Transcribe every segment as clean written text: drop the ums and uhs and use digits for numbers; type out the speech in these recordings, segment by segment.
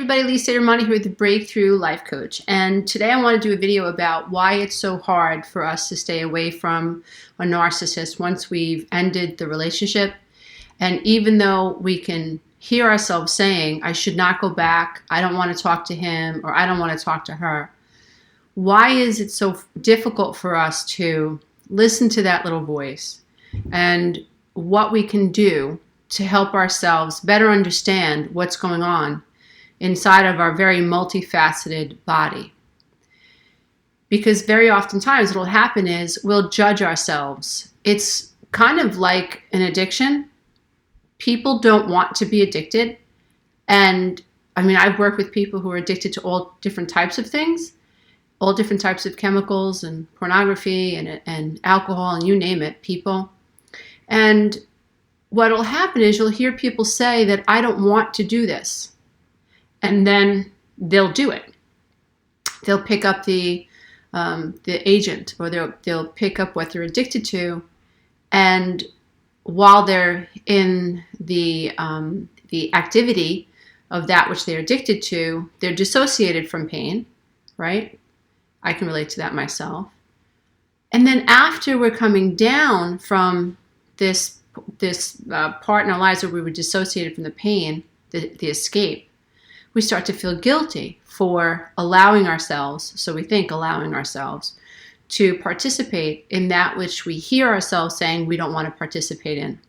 everybody, Lisa Romani here with the Breakthrough Life Coach, and today I want to do a video about why it's so hard for us to stay away from a narcissist once we've ended the relationship. And even though we can hear ourselves saying, I should not go back, I don't want to talk to him, or I don't want to talk to her, why is it so difficult for us to listen to that little voice and what we can do to help ourselves better understand what's going on inside of our very multifaceted body? Because very oftentimes what will happen is we'll judge ourselves. It's kind of like an addiction. People don't want to be addicted. And I mean, I've worked with people who are addicted to all different types of things, all different types of chemicals and pornography and alcohol and you name it, people. And what will happen is you'll hear people say that I don't want to do this. And then they'll do it. They'll pick up the agent, or they'll pick up what they're addicted to, and while they're in the activity of that which they're addicted to, they're dissociated from pain, right? I can relate to that myself. And then after we're coming down from this part in our lives where we were dissociated from the pain, the escape, we start to feel guilty for allowing ourselves, so we think allowing ourselves, to participate in that which we hear ourselves saying we don't want to participate in.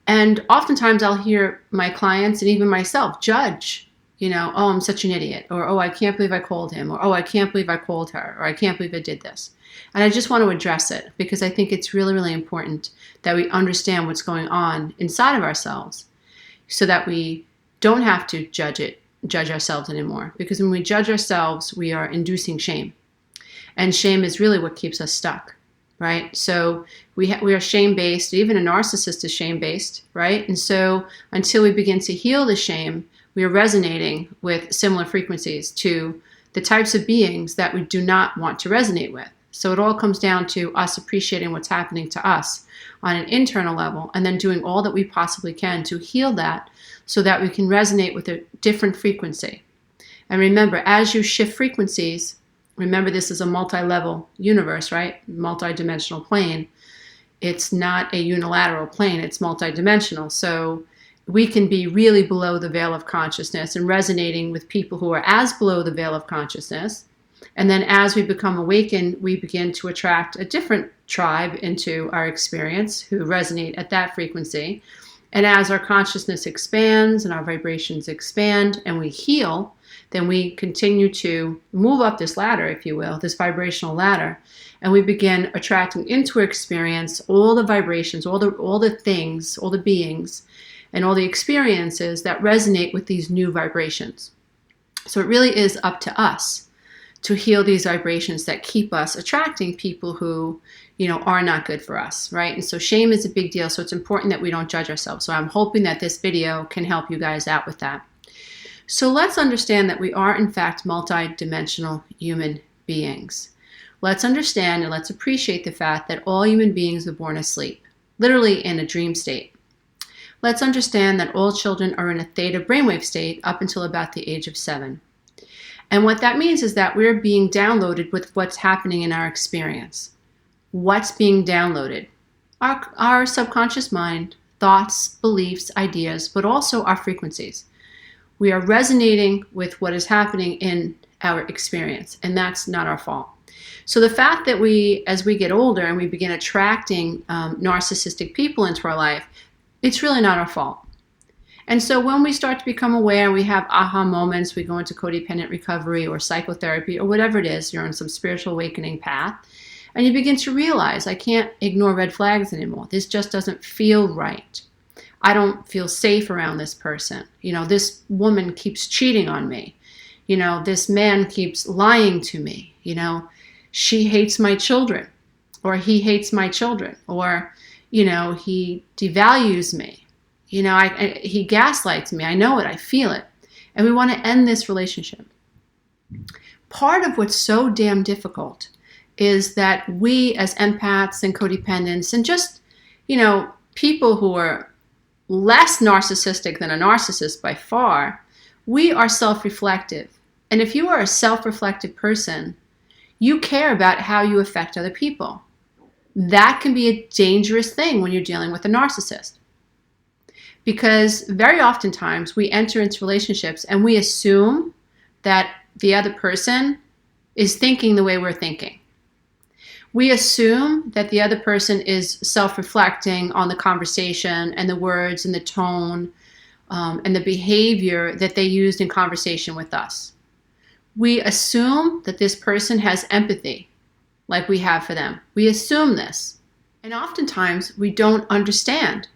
And oftentimes I'll hear my clients and even myself judge, oh, I'm such an idiot, or oh, I can't believe I called him, or oh, I can't believe I called her, or I can't believe I did this. And I just want to address it because I think it's really, really important that we understand what's going on inside of ourselves so that we don't have to judge ourselves anymore. Because when we judge ourselves, we are inducing shame. And shame is really what keeps us stuck, right? So we are shame-based. Even a narcissist is shame-based, right? And so until we begin to heal the shame, we are resonating with similar frequencies to the types of beings that we do not want to resonate with. So it all comes down to us appreciating what's happening to us on an internal level and then doing all that we possibly can to heal that so that we can resonate with a different frequency. And remember, as you shift frequencies, remember this is a multi-level universe, right? Multi-dimensional plane. It's not a unilateral plane, it's multi-dimensional. So we can be really below the veil of consciousness and resonating with people who are as below the veil of consciousness. And then as we become awakened, we begin to attract a different tribe into our experience who resonate at that frequency. And as our consciousness expands and our vibrations expand and we heal, then we continue to move up this ladder, if you will, this vibrational ladder. And we begin attracting into our experience all the vibrations, all the things, all the beings, and all the experiences that resonate with these new vibrations. So it really is up to us to heal these vibrations that keep us attracting people who, are not good for us, right? And so shame is a big deal. So it's important that we don't judge ourselves. So I'm hoping that this video can help you guys out with that. So let's understand that we are, in fact, multi-dimensional human beings. Let's understand and let's appreciate the fact that all human beings are born asleep, literally in a dream state. Let's understand that all children are in a theta brainwave state up until about the age of 7. And what that means is that we're being downloaded with what's happening in our experience. What's being downloaded? Our subconscious mind, thoughts, beliefs, ideas, but also our frequencies. We are resonating with what is happening in our experience, and that's not our fault. So the fact that as we get older and we begin attracting narcissistic people into our life, it's really not our fault. And so when we start to become aware, we have aha moments, we go into codependent recovery or psychotherapy or whatever it is, you're on some spiritual awakening path, and you begin to realize, I can't ignore red flags anymore. This just doesn't feel right. I don't feel safe around this person. This woman keeps cheating on me. This man keeps lying to me. She hates my children, or he hates my children, or, he devalues me. He gaslights me. I know it. I feel it. And we want to end this relationship. Part of what's so damn difficult is that we as empaths and codependents and just, people who are less narcissistic than a narcissist by far, We are self-reflective. And if you are a self-reflective person, you care about how you affect other people. That can be a dangerous thing when you're dealing with a narcissist. Because very oftentimes we enter into relationships and we assume that the other person is thinking the way we're thinking. We assume that the other person is self-reflecting on the conversation and the words and the tone and the behavior that they used in conversation with us. We assume that this person has empathy like we have for them. We assume this. And oftentimes we don't understand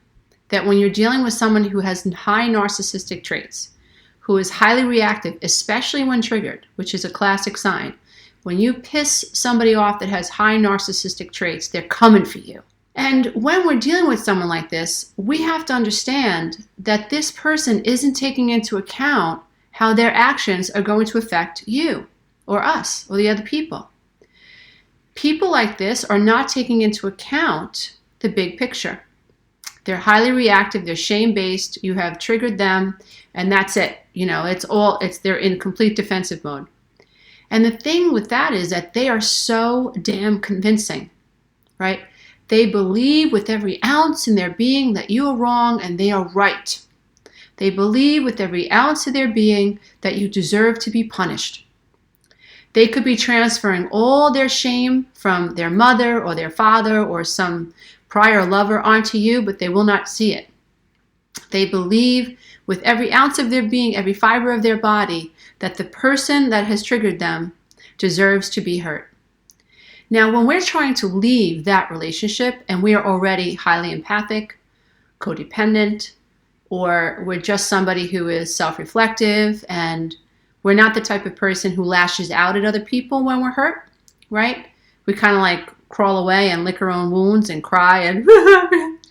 that when you're dealing with someone who has high narcissistic traits, who is highly reactive, especially when triggered, which is a classic sign. When you piss somebody off that has high narcissistic traits, they're coming for you. And when we're dealing with someone like this, we have to understand that this person isn't taking into account how their actions are going to affect you or us or the other people. People like this are not taking into account the big picture. They're highly reactive, they're shame-based, you have triggered them, and that's it. You know, they're in complete defensive mode. And the thing with that is that they are so damn convincing, right? They believe with every ounce in their being that you are wrong and they are right. They believe with every ounce of their being that you deserve to be punished. They could be transferring all their shame from their mother or their father or some prior lover onto you, but they will not see it. They believe with every ounce of their being, every fiber of their body, that the person that has triggered them deserves to be hurt. Now, when we're trying to leave that relationship and we are already highly empathic, codependent, or we're just somebody who is self-reflective and we're not the type of person who lashes out at other people when we're hurt, right? We kind of like crawl away and lick our own wounds and cry and,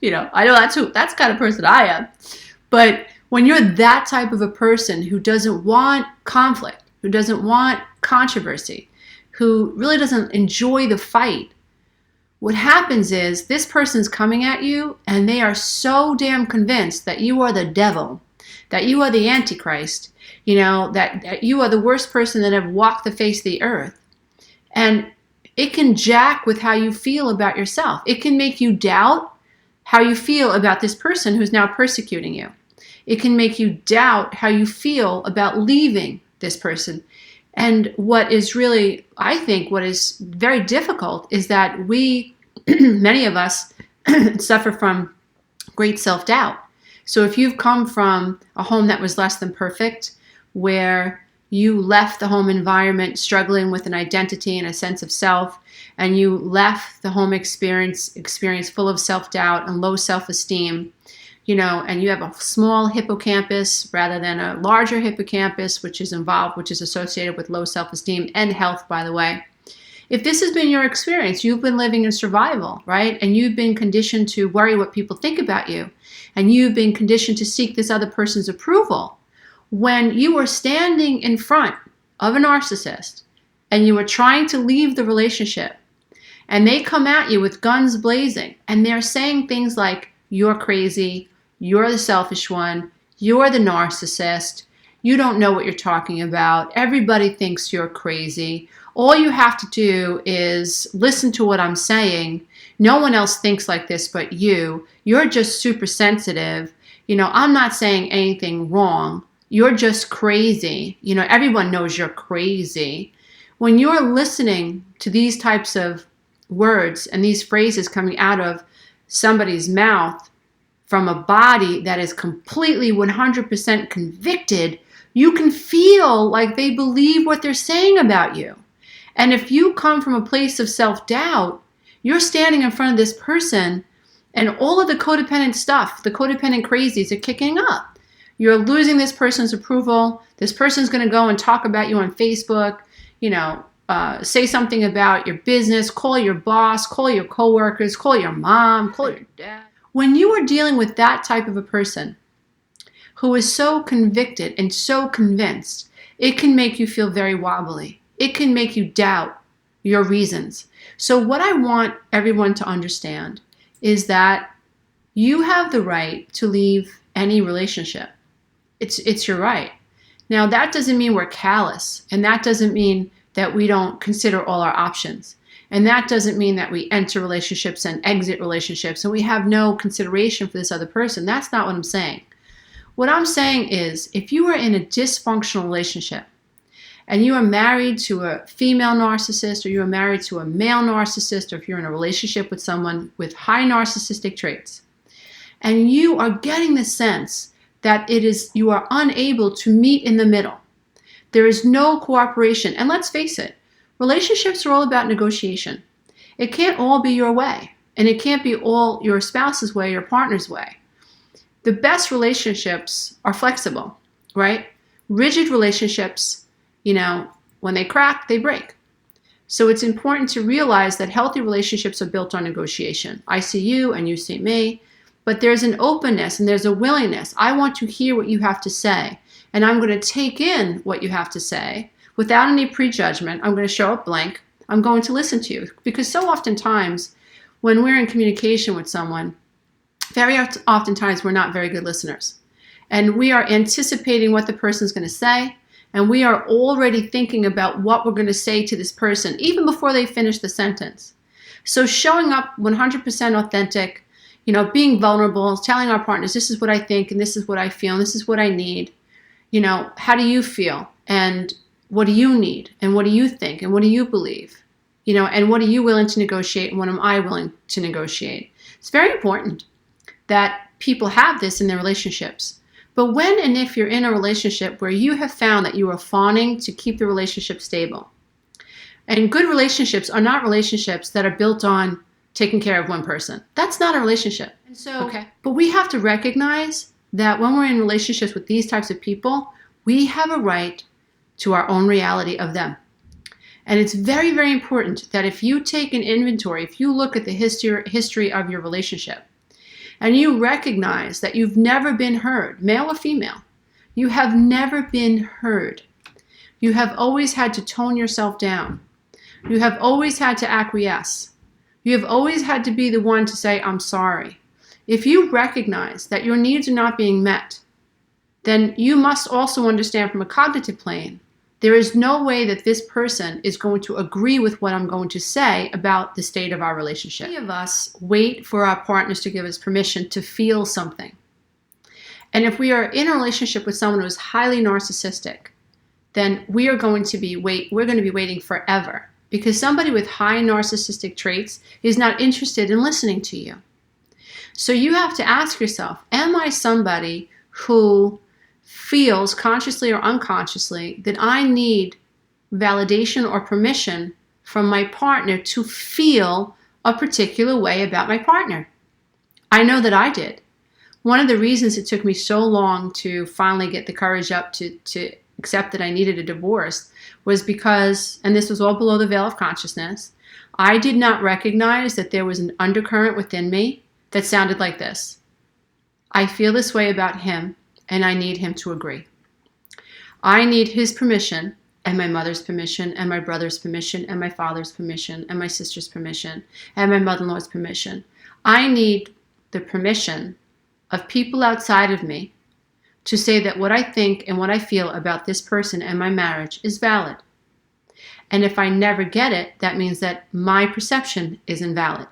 you know, I know that's the kind of person I am. But when you're that type of a person who doesn't want conflict, who doesn't want controversy, who really doesn't enjoy the fight, what happens is this person's coming at you and they are so damn convinced that you are the devil, that you are the Antichrist, you know, that you are the worst person that ever walked the face of the earth. And it can jack with how you feel about yourself. It can make you doubt how you feel about this person who's now persecuting you. It can make you doubt how you feel about leaving this person. And what is really, I think, what is very difficult is that we, many of us, suffer from great self-doubt. So if you've come from a home that was less than perfect, where you left the home environment struggling with an identity and a sense of self, and you left the home experience full of self-doubt and low self-esteem, you know, and you have a small hippocampus rather than a larger hippocampus, which is associated with low self-esteem and health, by the way. If this has been your experience, you've been living in survival, right? And you've been conditioned to worry what people think about you. And you've been conditioned to seek this other person's approval. When you are standing in front of a narcissist and you are trying to leave the relationship and they come at you with guns blazing and they're saying things like, you're crazy, you're the selfish one, you're the narcissist, you don't know what you're talking about, everybody thinks you're crazy, all you have to do is listen to what I'm saying, no one else thinks like this but you're just super sensitive, you know, I'm not saying anything wrong, you're just crazy, you know, everyone knows you're crazy. When you're listening to these types of words and these phrases coming out of somebody's mouth from a body that is completely 100% convicted, you can feel like they believe what they're saying about you. And if you come from a place of self-doubt, you're standing in front of this person and all of the codependent stuff, the codependent crazies are kicking up. You're losing this person's approval. This person's going to go and talk about you on Facebook, you know, say something about your business, call your boss, call your coworkers, call your mom, call your dad. When you are dealing with that type of a person who is so convicted and so convinced, it can make you feel very wobbly. It can make you doubt your reasons. So what I want everyone to understand is that you have the right to leave any relationship. It's your right. Now, that doesn't mean we're callous, and that doesn't mean that we don't consider all our options. And that doesn't mean that we enter relationships and exit relationships and we have no consideration for this other person. That's not what I'm saying. What I'm saying is, if you are in a dysfunctional relationship and you are married to a female narcissist, or you are married to a male narcissist, or if you're in a relationship with someone with high narcissistic traits, and you are getting the sense that you are unable to meet in the middle, there is no cooperation. And let's face it, relationships are all about negotiation. It can't all be your way, and it can't be all your spouse's way, your partner's way. The best relationships are flexible, right? Rigid relationships, when they crack, they break. So it's important to realize that healthy relationships are built on negotiation. I see you and you see me, but there's an openness and there's a willingness. I want to hear what you have to say, and I'm going to take in what you have to say without any prejudgment. I'm going to show up blank. I'm going to listen to you, because so oftentimes when we're in communication with someone, very oftentimes we're not very good listeners, and we are anticipating what the person's going to say, and we are already thinking about what we're going to say to this person even before they finish the sentence. So showing up 100% authentic, being vulnerable, telling our partners, this is what I think, and this is what I feel, and this is what I need. How do you feel? And what do you need? And what do you think? And what do you believe? And what are you willing to negotiate? And what am I willing to negotiate? It's very important that people have this in their relationships. But when and if you're in a relationship where you have found that you are fawning to keep the relationship stable, and good relationships are not relationships that are built on taking care of one person. That's not a relationship. And so, But we have to recognize that when we're in relationships with these types of people, we have a right to our own reality of them. And it's very, very important that if you take an inventory, if you look at the history of your relationship, and you recognize that you've never been heard, male or female, you have never been heard. You have always had to tone yourself down. You have always had to acquiesce. You have always had to be the one to say, I'm sorry. If you recognize that your needs are not being met, then you must also understand from a cognitive plane, there is no way that this person is going to agree with what I'm going to say about the state of our relationship. Many of us wait for our partners to give us permission to feel something. And if we are in a relationship with someone who is highly narcissistic, then we're going to be waiting forever, because somebody with high narcissistic traits is not interested in listening to you. So you have to ask yourself, am I somebody who feels consciously or unconsciously that I need validation or permission from my partner to feel a particular way about my partner? I know that I did. One of the reasons it took me so long to finally get the courage up to accept that I needed a divorce was because, and this was all below the veil of consciousness, I did not recognize that there was an undercurrent within me that sounded like this. I feel this way about him, and I need him to agree. I need his permission, and my mother's permission, and my brother's permission, and my father's permission, and my sister's permission, and my mother-in-law's permission. I need the permission of people outside of me to say that what I think and what I feel about this person and my marriage is valid. And if I never get it, that means that my perception is invalid.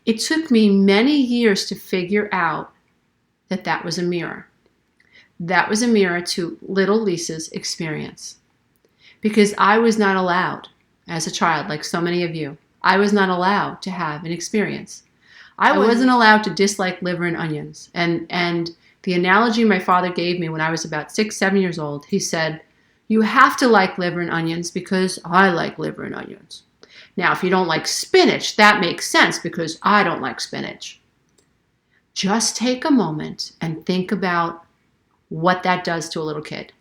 It took me many years to figure out that that was a mirror. That was a mirror to little Lisa's experience. Because I was not allowed, as a child, like so many of you, I was not allowed to have an experience. I wasn't allowed to dislike liver and onions. And the analogy my father gave me when I was about 6, 7 years old, he said, you have to like liver and onions because I like liver and onions. Now, if you don't like spinach, that makes sense because I don't like spinach. Just take a moment and think about what that does to a little kid.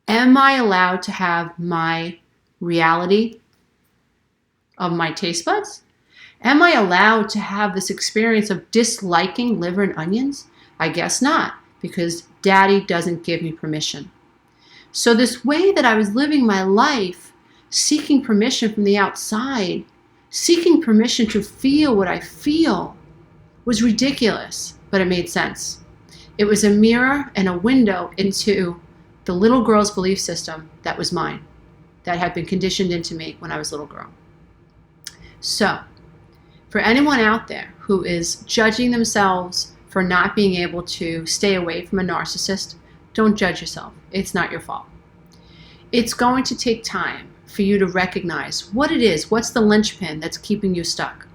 Am I allowed to have my reality of my taste buds? Am I allowed to have this experience of disliking liver and onions? I guess not, because Daddy doesn't give me permission. So this way that I was living my life, seeking permission from the outside, seeking permission to feel what I feel, was ridiculous, but it made sense. It was a mirror and a window into the little girl's belief system that was mine, that had been conditioned into me when I was a little girl. So, for anyone out there who is judging themselves for not being able to stay away from a narcissist, don't judge yourself. It's not your fault. It's going to take time for you to recognize what it is, what's the linchpin that's keeping you stuck.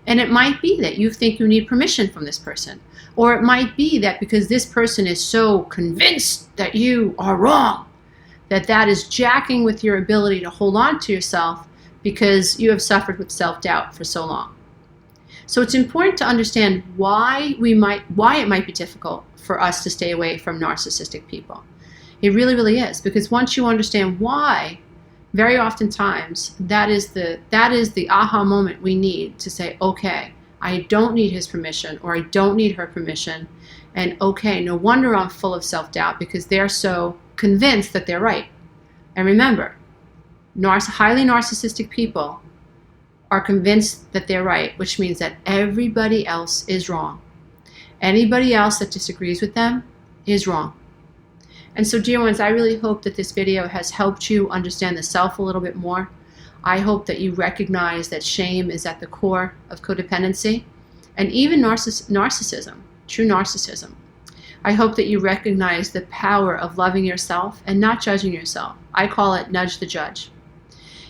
And it might be that you think you need permission from this person. Or it might be that because this person is so convinced that you are wrong, that is jacking with your ability to hold on to yourself because you have suffered with self-doubt for so long. So it's important to understand why it might be difficult for us to stay away from narcissistic people. It really, really is, because once you understand why, very oftentimes that is the aha moment we need to say, okay, I don't need his permission, or I don't need her permission, and okay, no wonder I'm full of self-doubt, because they're so convinced that they're right. And remember, highly narcissistic people are convinced that they're right, which means that everybody else is wrong. Anybody else that disagrees with them is wrong. And so, dear ones, I really hope that this video has helped you understand the self a little bit more. I hope that you recognize that shame is at the core of codependency and even narcissism, true narcissism. I hope that you recognize the power of loving yourself and not judging yourself. I call it nudge the judge.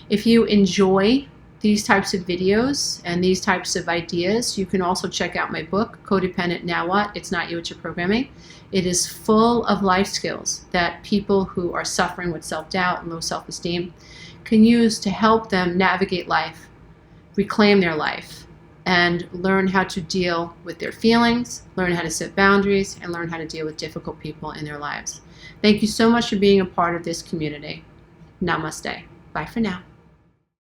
If you enjoy these types of videos and these types of ideas, you can also check out my book, Codependent Now What? It's Not You, It's Your Programming. It is full of life skills that people who are suffering with self-doubt and low self-esteem can use to help them navigate life, reclaim their life, and learn how to deal with their feelings, learn how to set boundaries, and learn how to deal with difficult people in their lives. Thank you so much for being a part of this community. Namaste. Bye for now.